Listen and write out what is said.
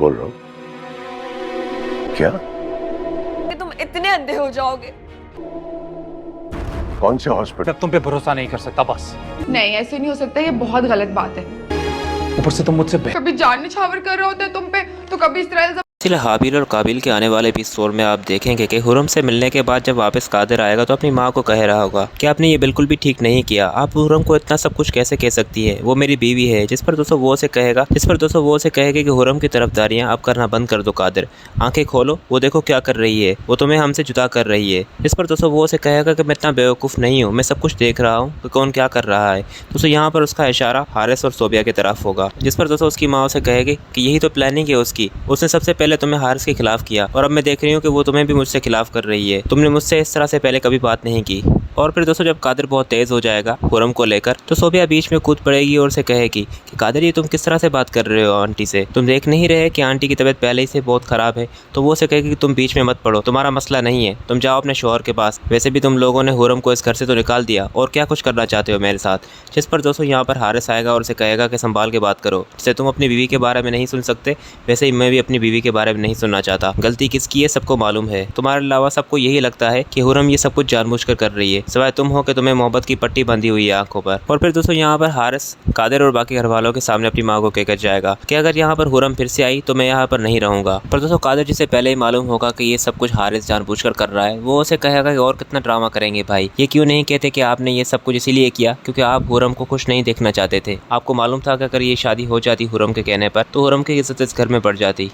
बोल रहा हूँ। क्या? कि तुम इतने अंधे हो जाओगे। कौन से हॉस्पिटल? मैं तुम पे भरोसा नहीं कर सकता बस। नहीं, ऐसे नहीं हो सकता, ये बहुत गलत बात है। ऊपर से तुम मुझसे कभी जान निछावर कर रहा होता है तुम पे, तो कभी इस तरह इसलिए हाबिल और काबिल के आने वाले एपिसोड में आप देखेंगे कि हुरम से मिलने के बाद जब वापस कादिर आएगा तो अपनी माँ को कह रहा होगा कि आपने ये बिल्कुल भी ठीक नहीं किया, आप हुरम को इतना सब कुछ कैसे कह सकती है, वो मेरी बीवी है। जिस पर दोस्तों वो उसे कहेगा कि हुरम की तरफदारियाँ आप करना बंद कर दो कादिर, आंखें खोलो, वो देखो क्या कर रही है, वो तुम्हें हमसे जुदा कर रही है। जिस पर दोस्तों वो उसे कहेगा कि मैं इतना बेवकूफ़ नहीं हूँ, मैं सब कुछ देख रहा हूँ कि कौन क्या कर रहा है। दोस्तों यहाँ पर उसका इशारा हारिस और सोबिया की तरफ होगा। जिस पर दोस्तों उसकी माँ उसे कहेगी कि यही तो प्लानिंग है उसकी, उसने सबसे पहले तुम्हें हारिस के खिलाफ किया और अब मैं देख रही हूँ कि वो तुम्हें भी मुझसे खिलाफ कर रही है, तुमने मुझसे इस तरह से पहले कभी बात नहीं की। और फिर दोस्तों जब कादिर बहुत तेज हो जाएगा हुरम को लेकर तो सोबिया बीच में कूद पड़ेगी और उसे कहेगी कि कादिर ये तुम किस तरह से बात कर रहे हो आंटी से, तुम देख नहीं रहे कि आंटी की तबीयत पहले ही से बहुत ख़राब है। तो वो उसे कहेगी कि तुम बीच में मत पड़ो, तुम्हारा मसला नहीं है, तुम जाओ अपने शौहर के पास, वैसे भी तुम लोगों ने हुरम को इस घर से तो निकाल दिया और क्या कुछ करना चाहते हो मेरे साथ। जिस पर दोस्तों यहाँ पर हारिस आएगा और उसे कहेगा कि संभाल के बात करो, जैसे तुम अपनी बीवी के बारे में नहीं सुन सकते वैसे ही मैं भी अपनी बीवी के बारे में नहीं सुनना चाहता। गलती किसकी है सबको मालूम है, तुम्हारे अलावा सबको यही लगता है कि हुरम ये सब कुछ जानबूझकर कर रही है, सिवाय तुम हो कि तुम्हें मोहब्बत की पट्टी बंधी हुई है आंखों पर। और फिर दोस्तों यहाँ पर हारिस कादिर और बाकी घर वालों के सामने अपनी माँ को कहकर जाएगा कि अगर यहाँ पर हुरम फिर से आई तो मैं यहाँ पर नहीं रहूंगा। पर दोस्तों कादिर जिसे पहले ही मालूम होगा कि ये सब कुछ हारिस जानबूझकर कर रहा है, वो उसे कहेगा कि और कितना ड्रामा करेंगे भाई, ये क्यों नहीं कहते कि आपने ये सब कुछ इसीलिए किया क्योंकि आप हुरम को खुश नहीं देखना चाहते थे। आपको मालूम था कि अगर ये शादी हो जाती हुरम के कहने पर तो हुरम की इज्जत इस घर में बढ़ जाती।